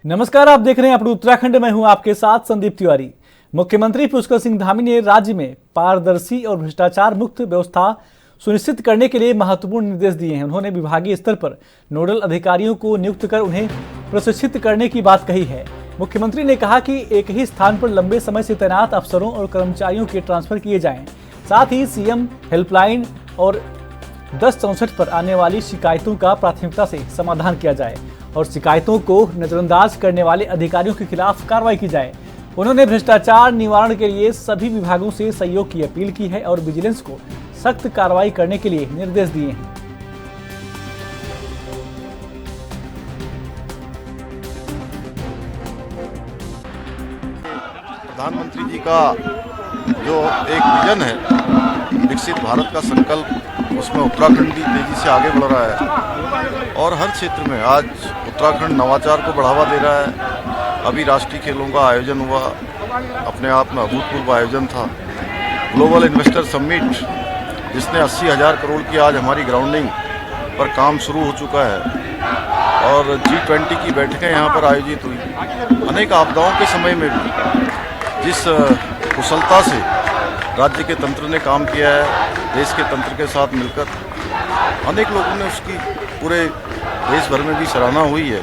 नमस्कार, आप देख रहे हैं अपने उत्तराखंड में हूं आपके साथ संदीप तिवारी। मुख्यमंत्री पुष्कर सिंह धामी ने राज्य में पारदर्शी और भ्रष्टाचार मुक्त व्यवस्था सुनिश्चित करने के लिए महत्वपूर्ण निर्देश दिए हैं। उन्होंने विभागीय स्तर पर नोडल अधिकारियों को नियुक्त कर उन्हें प्रशिक्षित करने की बात कही है। मुख्यमंत्री ने कहा कि एक ही स्थान पर लंबे समय से तैनात अफसरों और कर्मचारियों के ट्रांसफर किए जाएं। साथ ही सीएम हेल्पलाइन और 1064 पर आने वाली शिकायतों का प्राथमिकता से समाधान किया जाए और शिकायतों को नजरअंदाज करने वाले अधिकारियों के खिलाफ कार्रवाई की जाए। उन्होंने भ्रष्टाचार निवारण के लिए सभी विभागों से सहयोग की अपील की है और विजिलेंस को सख्त कार्रवाई करने के लिए निर्देश दिए हैं। प्रधानमंत्री जी का जो एक विजन है विकसित भारत का संकल्प, उसमें उत्तराखंड भी तेजी से आगे बढ़ रहा है और हर क्षेत्र में आज उत्तराखंड नवाचार को बढ़ावा दे रहा है। अभी राष्ट्रीय खेलों का आयोजन हुआ, अपने आप में अभूतपूर्व आयोजन था। ग्लोबल इन्वेस्टर समिट जिसने 80,000 करोड़ की आज हमारी ग्राउंडिंग पर काम शुरू हो चुका है और G20 की बैठकें यहाँ पर आयोजित हुई। अनेक आपदाओं के समय में भी जिस कुशलता से राज्य के तंत्र ने काम किया है, देश के तंत्र के साथ मिलकर, अनेक लोगों ने उसकी पूरे देश भर में भी सराहना हुई है।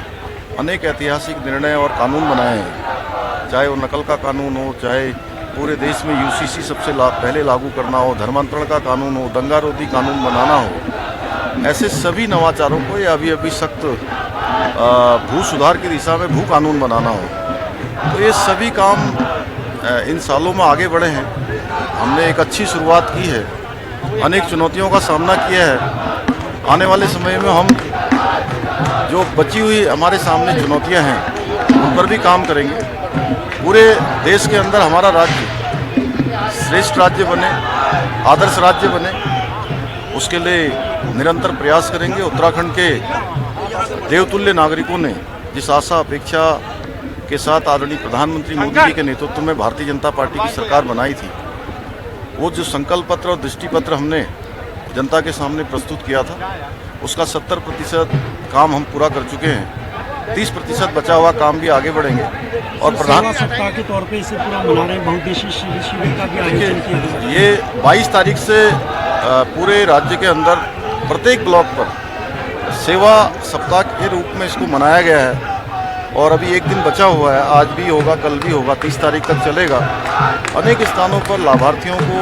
अनेक ऐतिहासिक निर्णय और कानून बनाए हैं, चाहे वो नकल का कानून हो, चाहे पूरे देश में UCC सबसे पहले लागू करना हो, धर्मांतरण का कानून हो, दंगा रोधी कानून बनाना हो। ऐसे सभी नवाचारों को या अभी सख्त भू सुधार की दिशा में भू कानून बनाना हो, तो ये सभी काम इन सालों में आगे बढ़े हैं। हमने एक अच्छी शुरुआत की है, अनेक चुनौतियों का सामना किया है। आने वाले समय में हम जो बची हुई हमारे सामने चुनौतियां हैं उन पर भी काम करेंगे। पूरे देश के अंदर हमारा राज्य श्रेष्ठ राज्य बने, आदर्श राज्य बने, उसके लिए निरंतर प्रयास करेंगे। उत्तराखंड के देवतुल्य नागरिकों ने जिस आशा अपेक्षा के साथ आदरणीय प्रधानमंत्री मोदी जी के नेतृत्व में भारतीय जनता पार्टी की सरकार बनाई थी, वो जो संकल्प पत्र और दृष्टि पत्र हमने जनता के सामने प्रस्तुत किया था, उसका 70% काम हम पूरा कर चुके हैं। 30% बचा हुआ काम भी आगे बढ़ेंगे और प्रधान सप्ताह के तौर पे इसे पूरा मना रहे हैं। बहुउद्देशीय शिविर का भी आयोजन किया गया। ये 22 तारीख से पूरे राज्य के अंदर प्रत्येक ब्लॉक पर सेवा सप्ताह के रूप में इसको मनाया गया है और अभी एक दिन बचा हुआ है। आज भी होगा, कल भी होगा, 30 तारीख तक चलेगा। अनेक स्थानों पर लाभार्थियों को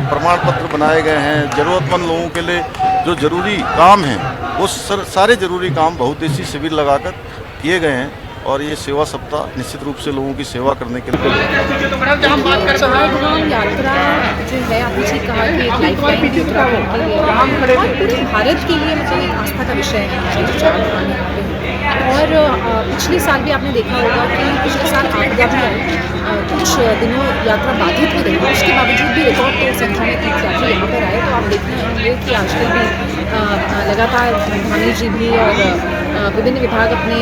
प्रमाण पत्र बनाए गए हैं। ज़रूरतमंद लोगों के लिए जो जरूरी काम हैं वो सारे जरूरी काम बहुउद्देशीय शिविर लगाकर किए गए हैं और ये सेवा सप्ताह निश्चित रूप से लोगों की सेवा करने के लिए। यात्रा जो है, आपने ठीक कहा कि एक लाइफलाइन भी उत्तराखंड के लिए और पूरे भारत के लिए मतलब एक आस्था का विषय है। और पिछले साल भी आपने देखा होगा कि पिछले साल आपदा भी आई, कुछ दिनों यात्रा बाधित हो रही है, उसके बावजूद भी रिकॉर्ड तोड़ संख्या में तीर्थयात्री यहाँ पर आए। तो आप देख रहे होंगे कि आजकल भी लगातार धामी जी भी और विभिन्न विभाग अपने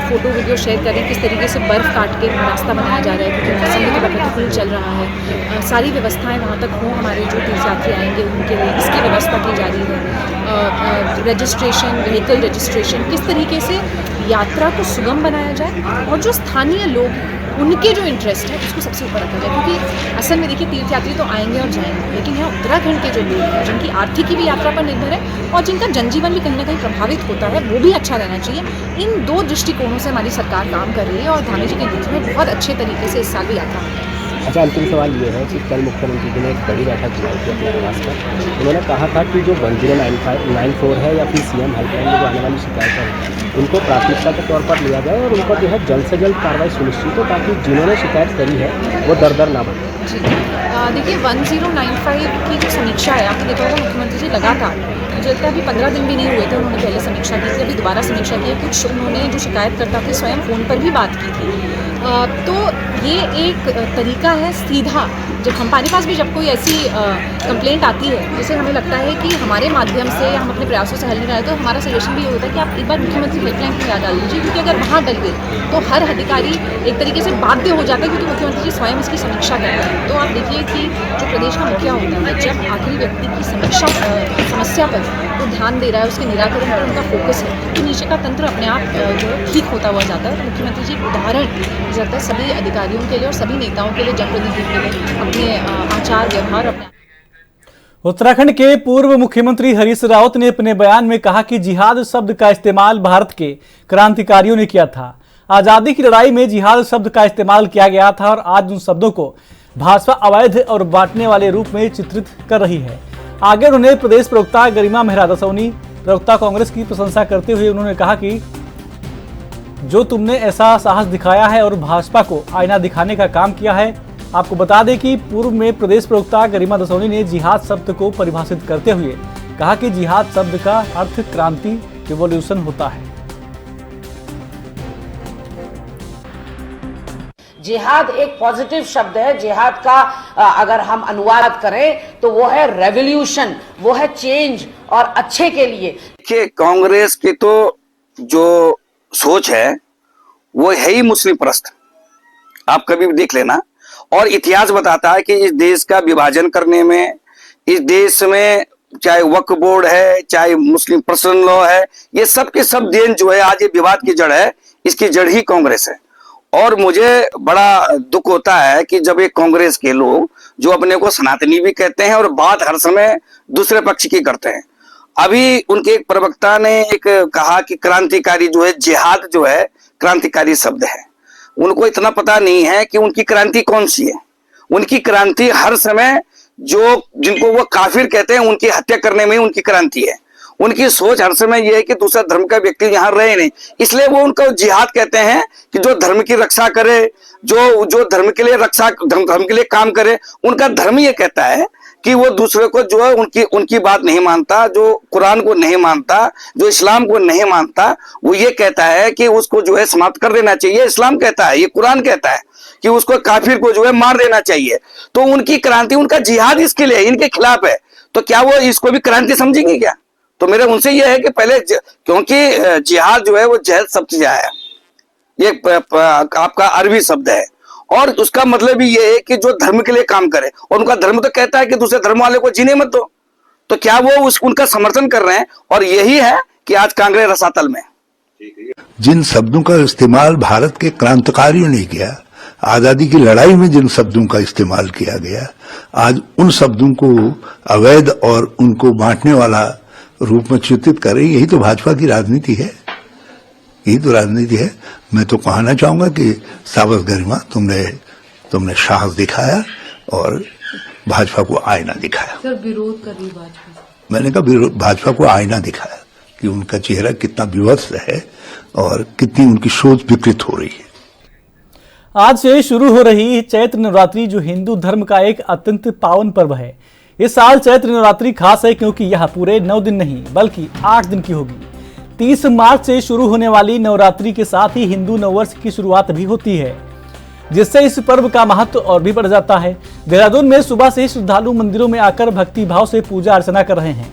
फ़ोटो वीडियो शेयर करें किस तरीके से बर्फ़ काट के रास्ता बनाया जा रहा है, क्योंकि मौसम भी थोड़ा प्रतिकूल चल रहा है। सारी व्यवस्थाएं वहाँ तक हों, हमारे जो तीर्थयात्री आएंगे उनके लिए इसकी व्यवस्था की जा रही है। रजिस्ट्रेशन, व्हीकल रजिस्ट्रेशन, किस तरीके से यात्रा को सुगम बनाया जाए और जो स्थानीय लोग हैं उनके जो इंटरेस्ट है उसको सबसे ऊपर रखा जाए। क्योंकि असल में देखिए, तीर्थयात्री तो आएंगे और जाएंगे, लेकिन यहाँ उत्तराखंड के जो लोग हैं जिनकी आर्थिकी भी यात्रा पर निर्भर है और जिनका जनजीवन भी कहीं ना कहीं प्रभावित होता है, वो भी अच्छा रहना चाहिए। इन दो दृष्टिकोणों से हमारी सरकार काम कर रही है और धामी जी के नेतृत्व में बहुत अच्छे तरीके से इस साल भी यात्रा होगी। अच्छा, अंतिम सवाल ये है कि कल मुख्यमंत्री जी ने एक बड़ी बैठक बुलाई थी अपने निवास पर। उन्होंने कहा था कि जो 1094 है या फिर सीएम हेल्पलाइन में जो आने वाली शिकायतें हैं उनको प्राथमिकता के तौर पर लिया जाए और उन पर जो है जल्द से जल्द कार्रवाई सुनिश्चित हो, ताकि जिन्होंने शिकायत करी है वो दर ना बने। जी देखिए, 1095 की जो समीक्षा है, आपने देखा होगा मुख्यमंत्री जी लगातार, मुझे लगता है अभी 15 दिन भी नहीं हुए थे उन्होंने पहले समीक्षा की थी, अभी दोबारा समीक्षा की है। कुछ उन्होंने जो शिकायतकर्ता थे स्वयं फ़ोन पर भी बात की थी तो ये एक तरीका है सीधा, जब हमारे पास भी जब कोई ऐसी कंप्लेंट आती है जिसे हमें लगता है कि हमारे माध्यम से या हम अपने प्रयासों से हल नहीं रहे, तो हमारा सजेशन भी ये होता है कि आप एक बार मुख्यमंत्री हेल्पलाइन पर याद डाल दीजिए, क्योंकि अगर वहाँ डल गई तो हर अधिकारी एक तरीके से बाध्य हो जाता है, क्योंकि मुख्यमंत्री जी स्वयं इसकी समीक्षा करते हैं। तो आप देखिए कि जो प्रदेश का मुखिया होता है, जब आखिरी व्यक्ति की समस्या पर वो ध्यान दे रहा है, उसके निराकरण पर उनका फोकस है, तो नीचे का तंत्र अपने आप जो ठीक होता हुआ जाता है। तो मुख्यमंत्री जी उदाहरण जाता है सभी अधिकारियों के लिए और सभी नेताओं के लिए, जनप्रतिनिधियों के लिए, अपने आचार व्यवहार अपने। उत्तराखंड के पूर्व मुख्यमंत्री हरीश रावत ने अपने बयान में कहा कि जिहाद शब्द का इस्तेमाल भारत के क्रांतिकारियों ने किया था। आजादी की लड़ाई में जिहाद शब्द का इस्तेमाल किया गया था और आज उन शब्दों को भाजपा अवैध और बांटने वाले रूप में चित्रित कर रही है। आगे उन्होंने प्रदेश प्रवक्ता गरिमा मेहरा दसौनी प्रवक्ता कांग्रेस की प्रशंसा करते हुए उन्होंने कहा कि जो तुमने ऐसा साहस दिखाया है और भाजपा को आईना दिखाने का काम किया है। आपको बता दें कि पूर्व में प्रदेश प्रवक्ता गरिमा दसौनी ने जिहाद शब्द को परिभाषित करते हुए कहा कि जिहाद शब्द का अर्थ क्रांति, रिवॉल्यूशन होता है। जिहाद एक पॉजिटिव शब्द है। जिहाद का अगर हम अनुवाद करें तो वो है रेवोल्यूशन, वो है चेंज और अच्छे के लिए। देखिए, कांग्रेस की तो जो सोच है वो है ही मुस्लिम परस्त, आप कभी भी देख लेना। और इतिहास बताता है कि इस देश का विभाजन करने में, इस देश में चाहे वक्फ बोर्ड है, चाहे मुस्लिम पर्सनल लॉ है, ये सब के सब देन जो है, आज ये विवाद की जड़ है, इसकी जड़ ही कांग्रेस है। और मुझे बड़ा दुख होता है कि जब एक कांग्रेस के लोग जो अपने को सनातनी भी कहते हैं और बात हर समय दूसरे पक्ष की करते हैं। अभी उनके एक प्रवक्ता ने एक कहा कि क्रांतिकारी जो है, जिहाद जो है क्रांतिकारी शब्द है। उनको इतना पता नहीं है कि उनकी क्रांति कौन सी है। उनकी क्रांति हर समय जो जिनको वो काफिर कहते हैं उनकी हत्या करने में उनकी क्रांति है। उनकी सोच हर समय यह है कि दूसरा धर्म का व्यक्ति यहाँ रहे नहीं, इसलिए वो उनको जिहाद कहते हैं कि जो धर्म की रक्षा करे, जो धर्म के लिए धर्म के लिए काम करे। उनका धर्म ये कहता है कि वो दूसरे को जो है उनकी बात नहीं मानता, जो कुरान को नहीं मानता, जो इस्लाम को नहीं मानता, वो ये कहता है कि उसको जो है समाप्त कर देना चाहिए। इस्लाम कहता है, ये कुरान कहता है कि उसको काफिर को जो है मार देना चाहिए। तो उनकी क्रांति, उनका जिहाद इसके लिए, इनके खिलाफ है। तो क्या वो इसको भी क्रांति समझेंगे क्या? तो मेरा उनसे यह है कि पहले क्योंकि जिहाद जो है वो जहद शब्द से आया, ये आपका अरबी शब्द है और उसका मतलब ही ये है कि जो धर्म के लिए काम करे। और उनका धर्म तो कहता है कि दूसरे धर्म वाले को जीने मत दो। तो क्या वो उनका समर्थन कर रहे हैं? और यही है कि आज कांग्रेस रसातल में। जिन शब्दों का इस्तेमाल भारत के क्रांतिकारियों ने किया, आजादी की लड़ाई में जिन शब्दों का इस्तेमाल किया गया, आज उन शब्दों को अवैध और उनको बांटने वाला रूप में चित्रित कर रही। यही तो भाजपा की राजनीति है, यही तो राजनीति है। मैं तो कहना चाहूंगा कि साबस गरिमा, तुमने साहस दिखाया और भाजपा को आईना दिखाया। सर, विरोध कर रही भाजपा। मैंने कहा भाजपा को आईना दिखाया कि उनका चेहरा कितना विवश है और कितनी उनकी सोच विकृत हो रही है। आज से शुरू हो रही चैत्र नवरात्रि जो हिंदू धर्म का एक अत्यंत पावन पर्व है। इस साल चैत्र नवरात्रि खास है क्योंकि यह पूरे 9 दिन नहीं बल्कि 8 दिन की होगी। 30 मार्च से शुरू होने वाली नवरात्रि के साथ ही हिंदू नववर्ष की शुरुआत भी होती है, जिससे इस पर्व का महत्व और भी बढ़ जाता है। देहरादून में सुबह से श्रद्धालु मंदिरों में आकर भक्ति भाव से पूजा अर्चना कर रहे हैं।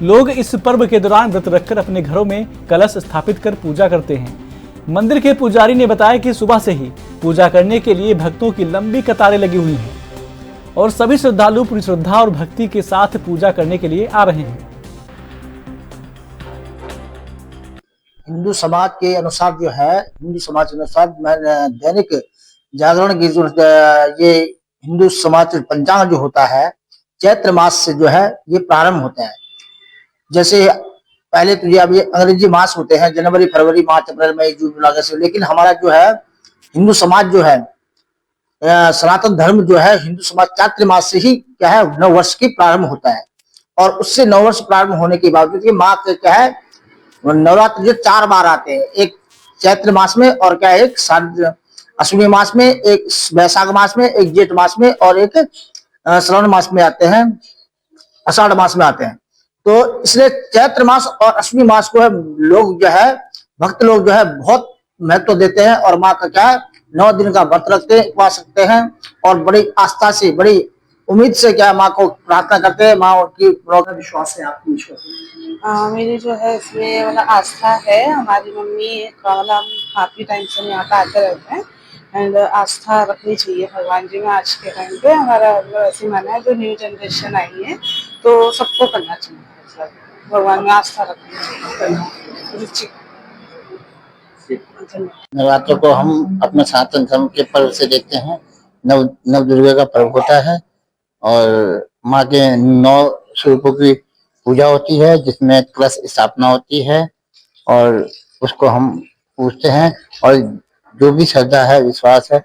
लोग इस पर्व के दौरान व्रत रखकर अपने घरों में कलश स्थापित कर पूजा करते हैं। मंदिर के पुजारी ने बताया कि सुबह से ही पूजा करने के लिए भक्तों की लंबी कतारें लगी हुई हैं और सभी श्रद्धालु पूरी श्रद्धा और भक्ति के साथ पूजा करने के लिए आ रहे हैं। हिंदू समाज के अनुसार जो है, हिंदू समाज के अनुसार दैनिक जागरण की जो ये हिंदू समाज पंचांग जो होता है, चैत्र मास से जो है ये प्रारंभ होते हैं। जैसे पहले तो ये अब ये अंग्रेजी मास होते हैं, जनवरी, फरवरी, मार्च, अप्रैल, मई, जून, जुलाई, अगस्त। लेकिन हमारा जो है हिंदू समाज जो है, सनातन धर्म जो है, हिंदू समाज चैत्र मास से ही क्या है नव वर्ष की प्रारंभ होता है। और उससे नव वर्ष प्रारंभ होने के बावजूद ये माँ के क्या है नवरात्र जो 4 बार आते हैं, एक चैत्र मास में और क्या है एक अश्विनी मास में, एक वैशाख मास में, एक जेठ मास में और एक श्रावण मास में आते हैं, आषाढ़ मास में आते हैं। तो इसलिए चैत्र मास और अश्विनी मास को है लोग जो है भक्त लोग जो है बहुत महत्व देते हैं और माँ का क्या है 9 दिन का व्रत रखते उपवास रखते हैं और बड़ी आस्था से, बड़ी उम्मीद से क्या माँ को प्रार्थना करते हैं। माँ की विश्वास है आपकी ईश्वर? मेरी जो है इसमें मतलब आस्था है। हमारी मम्मी मतलब काफी टाइम से यहाँ पे आते रहते हैं एंड आस्था रखनी चाहिए भगवान जी में। आज के टाइम पे हमारा ऐसे मानना है, जो न्यू जनरेशन आई है तो सबको करना चाहिए, मतलब भगवान में आस्था रखनी चाहिए। नवरात्रों को हम अपने सनातन धर्म के पर्व से देखते हैं। नव दुर्गा का पर्व होता है और माँ के 9 स्वरूपों की पूजा होती है, जिसमें कलश स्थापना होती है और उसको हम पूजते हैं। और जो भी श्रद्धा है, विश्वास है,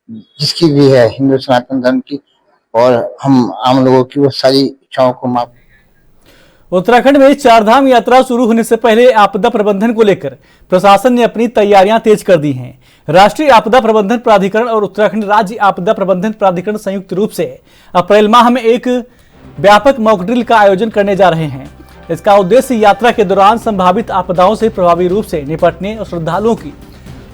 जिसकी भी है हिंदू सनातन धर्म की और हम आम लोगों की, वो सारी इच्छाओं को माँ। उत्तराखंड में चारधाम यात्रा शुरू होने से पहले आपदा प्रबंधन को लेकर प्रशासन ने अपनी तैयारियां तेज कर दी हैं। राष्ट्रीय आपदा प्रबंधन प्राधिकरण और उत्तराखंड राज्य आपदा प्रबंधन प्राधिकरण संयुक्त रूप से अप्रैल माह में एक व्यापक मॉक ड्रिल का आयोजन करने जा रहे हैं। इसका उद्देश्य यात्रा के दौरान संभावित आपदाओं से प्रभावी रूप से निपटने और श्रद्धालुओं की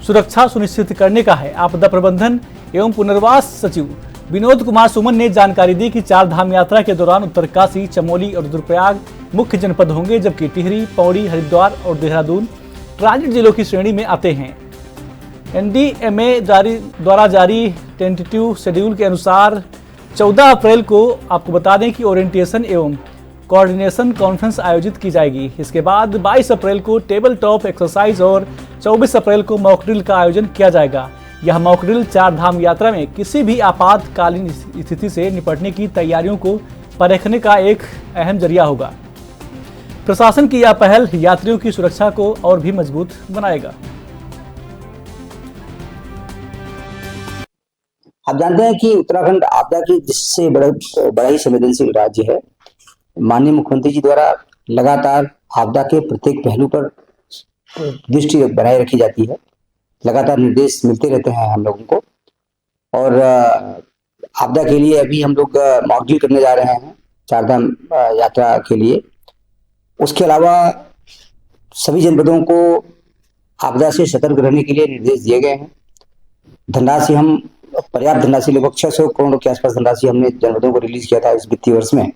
सुरक्षा सुनिश्चित करने का है। आपदा प्रबंधन एवं पुनर्वास सचिव विनोद कुमार सुमन ने जानकारी दी कि चारधाम यात्रा के दौरान उत्तरकाशी, चमोली और रुद्रप्रयाग मुख्य जनपद होंगे, जबकि टिहरी, पौड़ी, हरिद्वार और देहरादून ट्रांजिट जिलों की श्रेणी में आते हैं। एनडीएमए द्वारा जारी टेंटेटिव शेड्यूल के अनुसार 14 अप्रैल को आपको बता दें कि ओरिएंटेशन एवं कोऑर्डिनेशन कॉन्फ्रेंस आयोजित की जाएगी। इसके बाद 22 अप्रैल को टेबल टॉप एक्सरसाइज और 24 अप्रैल को मॉक ड्रिल का आयोजन किया जाएगा। यह मॉक ड्रिल चारधाम यात्रा में किसी भी आपातकालीन स्थिति से निपटने की तैयारियों को परखने का एक अहम जरिया होगा। प्रशासन की यह पहल यात्रियों की सुरक्षा को और भी मजबूत बनाएगा। आप जानते हैं कि उत्तराखंड आपदा की जिससे बड़ा ही संवेदनशील राज्य है। माननीय मुख्यमंत्री जी द्वारा लगातार आपदा के प्रत्येक पहलू पर दृष्टि बनाए रखी जाती है। लगातार निर्देश मिलते रहते हैं हम लोगों को और आपदा के लिए अभी हम लोग मॉक ड्रिल करने जा रहे हैं चारधाम यात्रा के लिए। उसके अलावा सभी जनपदों को आपदा से सतर्क रहने के लिए निर्देश दिए गए हैं। धनराशि हम पर्याप्त धनराशि लगभग 600 करोड़ के आसपास धनराशि हमने जनपदों को रिलीज किया था इस वित्तीय वर्ष में।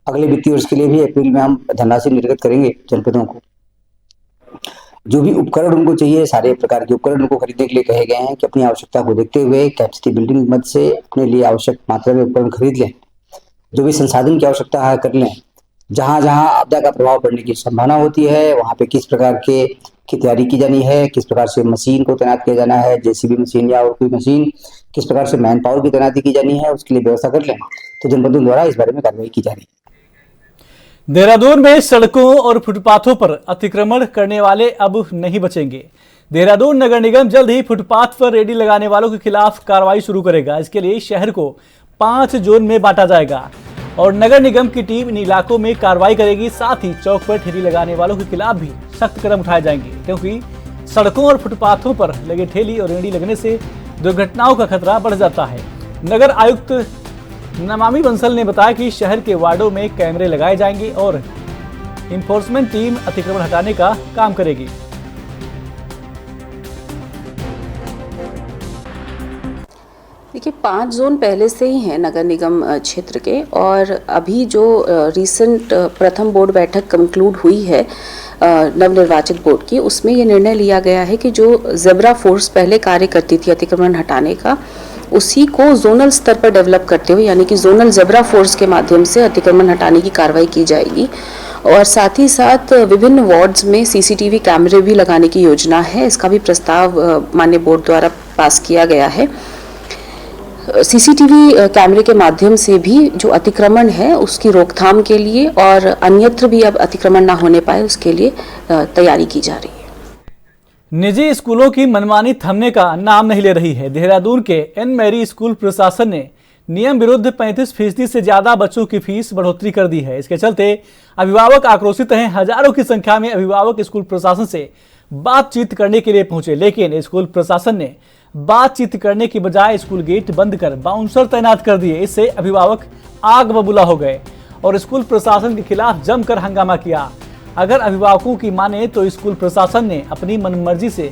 अगले वित्तीय वर्ष के लिए भी अप्रैल में हम धनराशि निर्गत करेंगे जनपदों को। जो भी उपकरण उनको चाहिए, सारे प्रकार के उपकरण उनको खरीदने के लिए कहे गए हैं कि अपनी आवश्यकता को देखते हुए कैपेसिटी बिल्डिंग मद से अपने लिए आवश्यक मात्रा में उपकरण खरीद लें। जो भी संसाधन की आवश्यकता है कर लें। जहां जहां आपदा का प्रभाव पड़ने की संभावना होती है वहां पे किस प्रकार की तैयारी की जानी है, किस प्रकार से मशीन को तैनात किया जाना है, जेसीबी मशीन या और कोई मशीन, किस प्रकार से मैन पावर की तैनाती की जानी है, उसके लिए व्यवस्था कर लें। तो जनपदों द्वारा इस बारे में कार्रवाई की जा रही है। देहरादून में सड़कों और फुटपाथों पर अतिक्रमण करने वाले अब नहीं बचेंगे। देहरादून नगर निगम जल्द ही फुटपाथ पर रेडी लगाने वालों के खिलाफ कार्रवाई शुरू करेगा। इसके लिए शहर को 5 जोन में बांटा जाएगा और नगर निगम की टीम इन इलाकों में कार्रवाई करेगी। साथ ही चौक पर ठेली लगाने वालों के खिलाफ भी सख्त कदम उठाए जाएंगे, क्योंकि सड़कों और फुटपाथों पर लगे ठेली और रेडी लगने से दुर्घटनाओं का खतरा बढ़ जाता है। नगर आयुक्त नमामि बंसल ने बताया कि शहर के वार्डों में कैमरे लगाए जाएंगे और इन्फोर्समेंट टीम अतिक्रमण हटाने का काम करेगी। देखिए 5 जोन पहले से ही हैं नगर निगम क्षेत्र के और अभी जो रीसेंट प्रथम बोर्ड बैठक कंक्लूड हुई है नवनिर्वाचित बोर्ड की, उसमें ये निर्णय लिया गया है कि जो जेब्रा फोर्स पहले कार्य करती थी अतिक्रमण हटाने का, उसी को जोनल स्तर पर डेवलप करते हुए यानी कि जोनल जेब्रा फोर्स के माध्यम से अतिक्रमण हटाने की कार्रवाई की जाएगी। और साथ ही साथ विभिन्न वार्ड्स में सीसीटीवी कैमरे भी लगाने की योजना है। इसका भी प्रस्ताव माननीय बोर्ड द्वारा पास किया गया है। सीसीटीवी कैमरे के माध्यम से भी जो अतिक्रमण है उसकी रोकथाम के लिए और अन्यत्र भी अब अतिक्रमण ना होने पाए उसके लिए तैयारी की जा रही है। निजी स्कूलों की मनमानी थमने का नाम नहीं ले रही है। देहरादून के एन मैरी स्कूल प्रशासन ने नियम विरुद्ध 35% से ज्यादा बच्चों की फीस बढ़ोतरी कर दी है। इसके चलते अभिभावक आक्रोशित हैं। हजारों की संख्या में अभिभावक स्कूल प्रशासन से बातचीत करने के लिए पहुंचे, लेकिन स्कूल प्रशासन ने बातचीत करने की बजाय स्कूल गेट बंद कर बाउंसर तैनात कर दिए। इससे अभिभावक आग बबूला हो गए और स्कूल प्रशासन के खिलाफ जमकर हंगामा किया। अगर अभिभावकों की माने तो स्कूल प्रशासन ने अपनी मनमर्जी से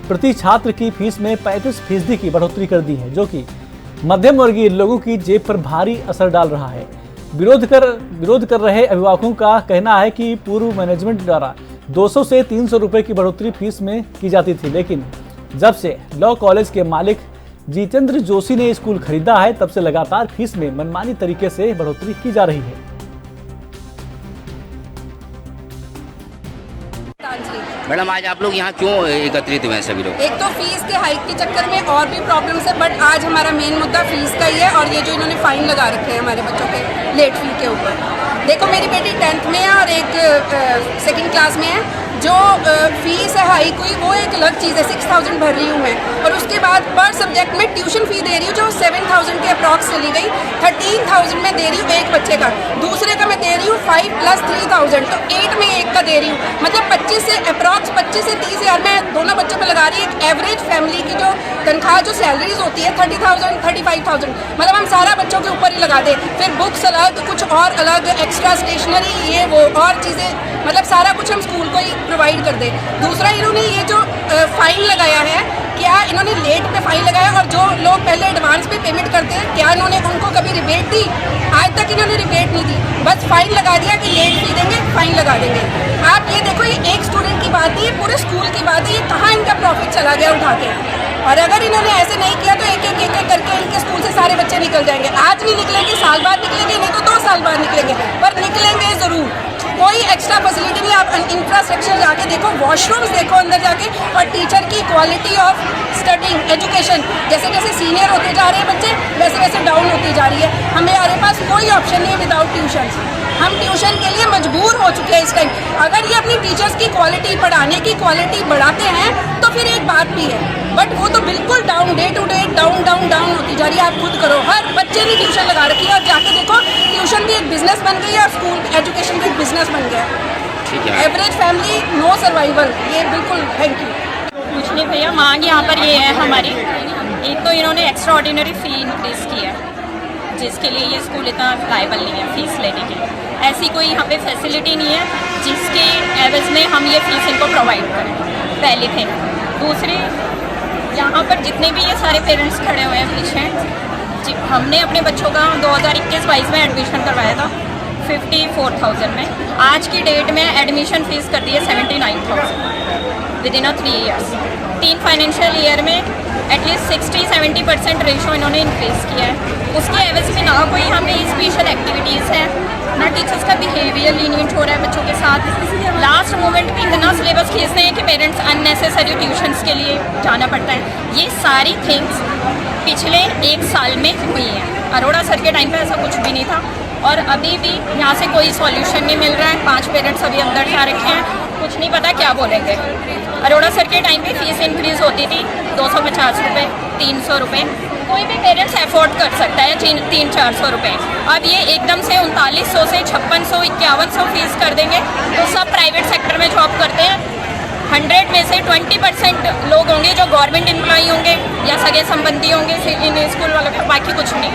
प्रति छात्र की फीस में 35% की बढ़ोतरी कर दी है, जो कि मध्यम वर्गीय लोगों की जेब पर भारी असर डाल रहा है। विरोध कर रहे अभिभावकों का कहना है कि पूर्व मैनेजमेंट द्वारा 200 से 300 रुपए की बढ़ोतरी फीस में की जाती थी, लेकिन जब से लॉ कॉलेज के मालिक जितेंद्र जोशी ने स्कूल खरीदा है, तब से लगातार फीस में मनमानी तरीके से बढ़ोतरी की जा रही है। मैडम, आज आप लोग यहाँ क्यों एकत्रित हुए हैं सभी लोग? एक तो फीस के हाइक के चक्कर में और भी प्रॉब्लम्स है, बट आज हमारा मेन मुद्दा फीस का ही है। और ये जो इन्होंने फाइन लगा रखे हैं हमारे बच्चों के लेट फी के ऊपर। देखो, मेरी बेटी 10th में है और एक 2nd क्लास में है। जो फीस है हाइक हुई वो एक अलग चीज़ है, 6000 भर रही हूँ मैं, और उसके बाद पर सब्जेक्ट में ट्यूशन फी दे रही हूँ जो 7000 के अप्रॉक्स चली गई। 13000 में दे रही हूँ एक बच्चे का, दूसरे का मैं दे रही हूँ 5 + 3000, तो 8 में एक का दे रही हूँ। मतलब 25 से 30 हज़ार में दोनों बच्चों पर लगा रही है। एक एवरेज फैमिली की जो तनख्वाह जो सैलरीज होती है 30,000 35,000, मतलब हम सारा बच्चों के ऊपर ही लगा दें। फिर बुक्स अलग, कुछ और अलग, एक्स्ट्रा स्टेशनरी, ये वो और चीज़ें, मतलब सारा कुछ हम स्कूल को ही प्रोवाइड कर दें। दूसरा, इन्होंने ये जो फाइन लगाया है, क्या इन्होंने लेट पे फाइन लगाया, और जो लोग पहले एडवांस पे पेमेंट करते हैं, क्या इन्होंने उनको कभी रिबेट दी? आज तक इन्होंने रिबेट नहीं दी, बस फाइन लगा दिया कि लेट फी देंगे, फाइन लगा देंगे। आप ये देखो, ये एक स्टूडेंट की बात नहीं है, पूरे स्कूल की बात है। ये कहाँ इनका प्रॉफिट चला गया उठा के? और अगर इन्होंने ऐसे नहीं किया तो एक एक करके इनके स्कूल से सारे बच्चे निकल जाएंगे। आज नहीं निकलेंगे, साल बाद निकलेंगे, नहीं तो 2 साल बाद निकलेंगे, पर निकलेंगे ज़रूर। कोई एक्स्ट्रा फैसिलिटी नहीं। आप इंफ्रास्ट्रक्चर जाके देखो, वॉशरूम्स देखो अंदर जाके, और टीचर की क्वालिटी ऑफ स्टडिंग एजुकेशन, जैसे जैसे सीनियर होते जा रहे हैं बच्चे, वैसे वैसे डाउन होती जा रही है। हमारे पास कोई ऑप्शन नहीं है विदाउट ट्यूशन। हम ट्यूशन के लिए मजबूर हो चुके हैं इस टाइम। अगर ये अपनी टीचर्स की क्वालिटी, पढ़ाने की क्वालिटी बढ़ाते हैं तो फिर एक बात भी है, बट वो तो बिल्कुल down, day to day down down down होती जा रही है। आप खुद करो, हर बच्चे ने ट्यूशन लगा रखी है, और जाके देखो ट्यूशन भी एक बिजनेस बन गई है और स्कूल एजुकेशन भी एक बिजनेस बन गया है। एवरेज फैमिली, नो सर्वाइवल, ये बिल्कुल। Thank you. कुछ नहीं भैया, मांग यहाँ पर ये है हमारी। एक तो इन्होंने एक्स्ट्रा ऑर्डिनरी फ़ी इंक्रीज़ की है, जिसके लिए ये स्कूल इतना लायबल नहीं है फीस लेने के। ऐसी कोई यहाँ पे फैसिलिटी नहीं है जिसके एवज में हम ये फीस इनको प्रोवाइड करें, पहली थिंग। दूसरी, यहाँ पर जितने भी ये सारे पेरेंट्स खड़े हुए हैं पीछे, हमने अपने बच्चों का 2021-22 में एडमिशन करवाया था 54,000 में। आज की डेट में एडमिशन फ़ीस कर दी है 79,000 with in 3 years. 3 financial year में एटलीस्ट 60-70% रेशो इन्होंने इंक्रीज़ किया है। उसके एवज में ना कोई हमें स्पेशल एक्टिविटीज़ हैं, ना टीचर्स का बिहेवियर लीनियंट हो रहा है बच्चों के साथ। लास्ट मोमेंट पे इतना सिलेबस खींचते हैं कि पेरेंट्स अननेसेसरी ट्यूशन्स के लिए जाना पड़ता है। ये सारी थिंग्स पिछले 1 साल में हुई हैं। अरोड़ा सर के टाइम पे ऐसा कुछ भी नहीं था, और अभी भी यहाँ से कोई सॉल्यूशन नहीं मिल रहा है। 5 पेरेंट्स अभी अंदर जा रखे हैं, कुछ नहीं पता क्या बोलेंगे। अरोड़ा सर के टाइम पे फीस इंक्रीज़ होती थी 250 रुपये, 300 रुपये, कोई भी पेरेंट्स अफोर्ड कर सकता है 300-400 रुपये। अब ये एकदम से 3900 से 5600, 5100 फीस कर देंगे, तो सब प्राइवेट सेक्टर में जॉब करते हैं। 100 में से 20% लोग होंगे जो गवर्नमेंट एम्प्लॉई होंगे या सगे संबंधी होंगे इन स्कूल वालों के, बाकी कुछ नहीं।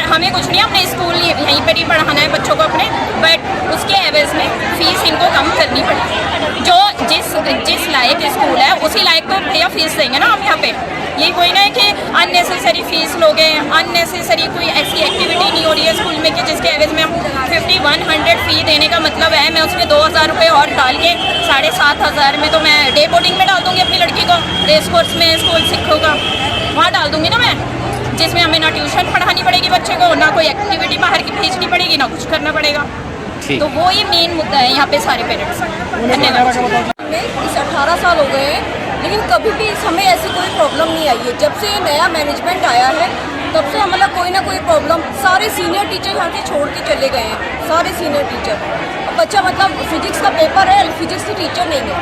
हमें कुछ नहीं, अपने स्कूल यहीं पर ही पढ़ाना है बच्चों को अपने, बट उसके एवज में फ़ीस इनको कम करनी पड़ेगी। जो जिस लायक स्कूल है उसी लायक तो भैया फीस देंगे ना हम यहाँ पे। ये कोई ना है कि अननेसेसरी फीस लोगे, अननेसेसरी कोई ऐसी एक्टिविटी नहीं हो रही है स्कूल में कि जिसके एवज में हम 50-100 फ़ी देने का मतलब है मैं उसमें 2000 रुपये और डाल के 7,500 में तो मैं डे बोर्डिंग में डाल दूँगी अपनी लड़की को, रेस कोर्स में स्कूल सीखोगा वहाँ डाल दूँगी ना मैं, जिसमें हमें ना ट्यूशन पढ़ानी पड़ेगी बच्चे को, ना कोई एक्टिविटी बाहर की भेजनी पड़ेगी, ना कुछ करना पड़ेगा। तो वो ये मेन मुद्दा है यहाँ पे सारे पेरेंट्स। धन्यवाद। इस 18 साल हो गए हैं, लेकिन कभी भी हमें ऐसी कोई प्रॉब्लम नहीं आई है। जब से नया मैनेजमेंट आया है तब से मतलब कोई ना कोई प्रॉब्लम, सारे सीनियर टीचर यहाँ से छोड़ के चले गए हैं, सारे सीनियर टीचर। बच्चा मतलब फिजिक्स का पेपर है, फिजिक्स की टीचर नहीं है,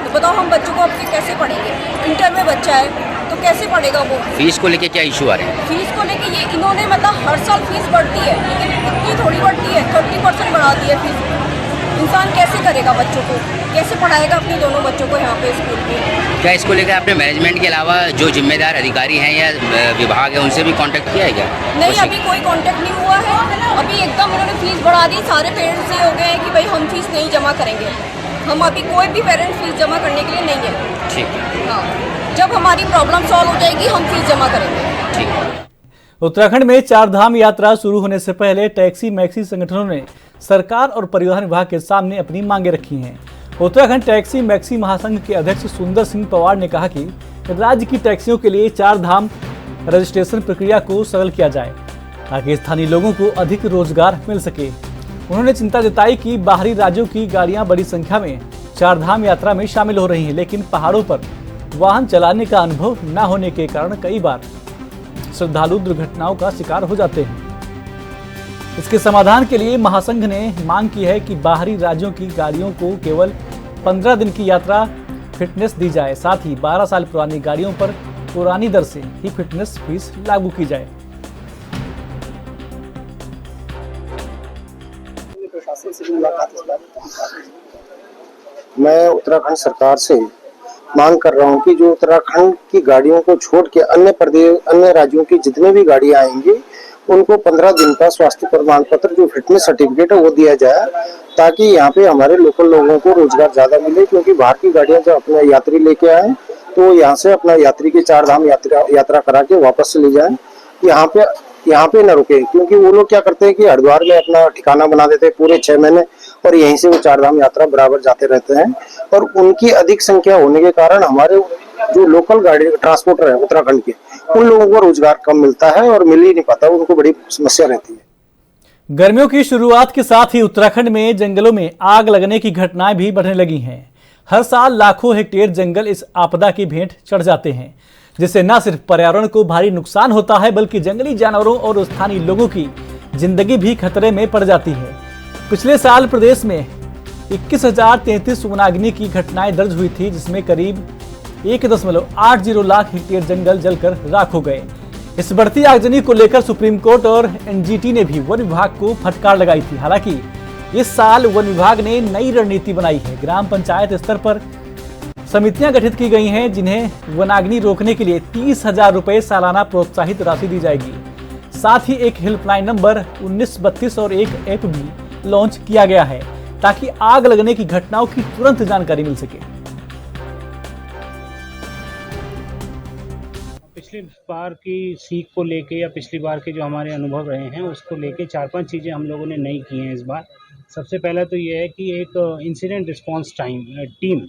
तो बताओ हम बच्चों को अब कैसे पढ़ेंगे? इंटर में बच्चा है तो कैसे पढ़ेगा वो? फीस को लेके क्या इशू आ रहे हैं? फीस को लेके ये इन्होंने मतलब हर साल फीस बढ़ती है, लेकिन इतनी थोड़ी बढ़ती है, 30% बढ़ा दी है फीस। इंसान कैसे करेगा बच्चों को, कैसे पढ़ाएगा अपने दोनों बच्चों को यहाँ पे स्कूल में? क्या इसको लेकर आपने मैनेजमेंट के अलावा जो जिम्मेदार अधिकारी हैं या विभाग है उनसे भी कांटेक्ट किया है क्या? नहीं, अभी कोई कांटेक्ट नहीं हुआ है। अभी एकदम उन्होंने फीस बढ़ा दी, सारे पेरेंट्स ये हो गए हैं कि भाई हम फीस नहीं जमा करेंगे। हम अभी कोई भी पेरेंट फीस जमा करने के लिए नहीं है। ठीक है। हाँ, जब हमारी प्रॉब्लम सॉल्व हो जाएगी हम फीस जमा करेंगे। ठीक है। उत्तराखंड में चार धाम यात्रा शुरू होने से पहले टैक्सी मैक्सी संगठनों ने सरकार और परिवहन विभाग के सामने अपनी मांगे रखी हैं। उत्तराखंड टैक्सी मैक्सी महासंघ के अध्यक्ष सुंदर सिंह पवार ने कहा कि राज्य की टैक्सियों के लिए चार धाम रजिस्ट्रेशन प्रक्रिया को सरल किया जाए ताकि स्थानीय लोगों को अधिक रोजगार मिल सके। उन्होंने चिंता जताई कि बाहरी राज्यों की गाड़ियां बड़ी संख्या में चार धाम यात्रा में शामिल हो रही हैं, लेकिन पहाड़ों पर वाहन चलाने का अनुभव न होने के कारण कई बार श्रद्धालु दुर्घटनाओं का शिकार हो जाते हैं। इसके समाधान के लिए महासंघ ने मांग की है कि बाहरी राज्यों की गाड़ियों को केवल 15 दिन की यात्रा फिटनेस दी जाए, साथ ही 12 साल पुरानी गाड़ियों पर पुरानी दर से ही फिटनेस फीस लागू की जाए। मैं उत्तराखंड सरकार से मांग कर रहा हूं कि जो उत्तराखंड की गाड़ियों को छोड़ के अन्य राज्यों की जितने भी गाड़ियां आएंगी उनको 15 दिन का स्वास्थ्य प्रमाण पत्र जो फिटनेस सर्टिफिकेट है वो दिया जाए, ताकि यहाँ पे हमारे लोकल लोगों को रोजगार ज्यादा मिले। क्योंकि बाहर की गाड़ियां जब अपना यात्री लेके आए तो यहाँ से अपना यात्री के चार धाम यात्रा करा के वापस चले जाए, यहाँ पे न रुके। क्योंकि वो लोग क्या करते हैं कि हरिद्वार में अपना ठिकाना बना देते हैं पूरे 6 महीने और यहीं से वो चार धाम यात्रा बराबर जाते रहते हैं। और उनकी अधिक संख्या होने के कारण हमारे जो लोकल गाड़ी ट्रांसपोर्टर है उत्तराखंड के, उन लोगों को रोजगार कम मिलता है और मिल ही नहीं पाता, उनको बड़ी समस्या रहती है। गर्मियों की शुरुआत के साथ ही उत्तराखंड में जंगलों में आग लगने की घटनाएं भी बढ़ने लगी हैं। हर साल लाखों हेक्टेयर जंगल इस आपदा की भेंट चढ़ जाते हैं, जिससे न सिर्फ पर्यावरण को भारी नुकसान होता है बल्कि जंगली जानवरों और स्थानीय लोगों की जिंदगी भी खतरे में पड़ जाती है। पिछले साल प्रदेश में 21,033 वनाग्नि की घटनाएं दर्ज हुई थी, जिसमें करीब 1.80 लाख हेक्टेयर जंगल जलकर राख हो गए। इस बढ़ती आगजनी को लेकर सुप्रीम कोर्ट और एनजीटी ने भी वन विभाग को फटकार लगाई थी। हालांकि इस साल वन विभाग ने नई रणनीति बनाई है। ग्राम पंचायत स्तर पर समितियां गठित की गई हैं, जिन्हें वनाग्नि रोकने के लिए 30,000 रुपए सालाना प्रोत्साहित राशि दी जाएगी। साथ ही एक हेल्पलाइन नंबर 1932 और एक ऐप भी लॉन्च किया गया है ताकि आग लगने की घटनाओं की तुरंत जानकारी मिल सके। पिछली बार की सीख को लेके या पिछली बार के जो हमारे अनुभव रहे हैं उसको लेके 4-5 चीज़ें हम लोगों ने नई की हैं इस बार। सबसे पहला तो ये है कि एक इंसिडेंट रिस्पांस टीम,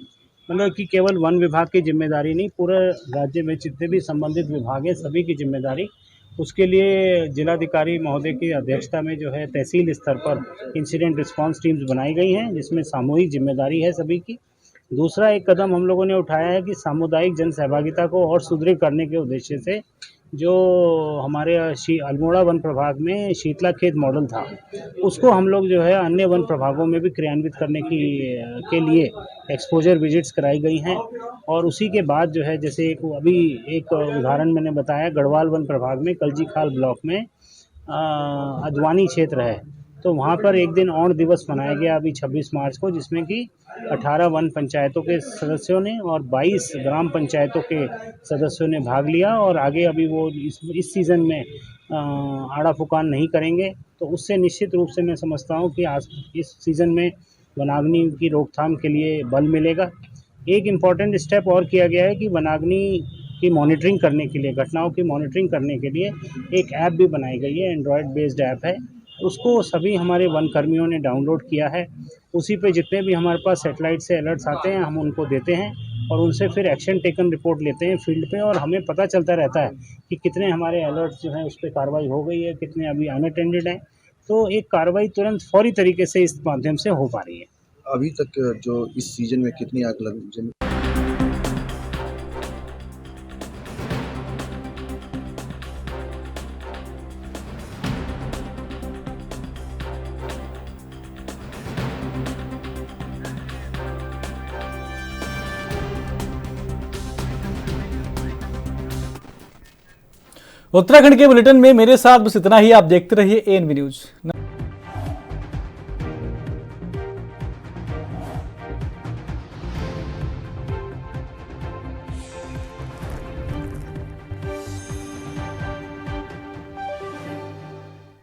मतलब कि केवल वन विभाग की जिम्मेदारी नहीं, पूरे राज्य में जितने भी संबंधित विभाग हैं सभी की जिम्मेदारी। उसके लिए जिलाधिकारी महोदय की अध्यक्षता में जो है तहसील स्तर पर इंसिडेंट रिस्पांस टीम्स बनाई गई हैं, जिसमें सामूहिक जिम्मेदारी है सभी की। दूसरा एक कदम हम लोगों ने उठाया है कि सामुदायिक जन सहभागिता को और सुदृढ़ करने के उद्देश्य से जो हमारे अल्मोड़ा वन प्रभाग में शीतला खेत मॉडल था, उसको हम लोग जो है अन्य वन प्रभागों में भी क्रियान्वित करने के लिए एक्सपोजर विजिट्स कराई गई हैं। और उसी के बाद जो है जैसे एक उदाहरण मैंने बताया, गढ़वाल वन प्रभाग में कलजीखाल ब्लॉक में अद्वानी क्षेत्र है, तो वहाँ पर एक दिन और दिवस मनाया गया अभी 26 मार्च को, जिसमें कि 18 वन पंचायतों के सदस्यों ने और 22 ग्राम पंचायतों के सदस्यों ने भाग लिया। और आगे अभी वो इस सीज़न में आड़ा फुकान नहीं करेंगे, तो उससे निश्चित रूप से मैं समझता हूँ कि इस सीज़न में वनाग्नि की रोकथाम के लिए बल मिलेगा। एक इम्पॉर्टेंट स्टेप और किया गया है कि वनाग्नि की मॉनिटरिंग करने के लिए, घटनाओं की मॉनिटरिंग करने के लिए एक ऐप भी बनाई गई है, एंड्रॉयड बेस्ड ऐप है। उसको सभी हमारे वन कर्मियों ने डाउनलोड किया है। उसी पे जितने भी हमारे पास सेटेलाइट से अलर्ट्स आते हैं हम उनको देते हैं और उनसे फिर एक्शन टेकन रिपोर्ट लेते हैं फील्ड पे, और हमें पता चलता रहता है कि कितने हमारे अलर्ट्स जो हैं उस पर कार्रवाई हो गई है, कितने अभी अनअटेंडेड हैं। तो एक कार्रवाई तुरंत फौरी तरीके से इस माध्यम से हो पा रही है। अभी तक जो इस सीजन में कितनी आग लगी? उत्तराखंड के बुलेटिन में मेरे साथ बस इतना ही। आप देखते रहिए ANV न्यूज।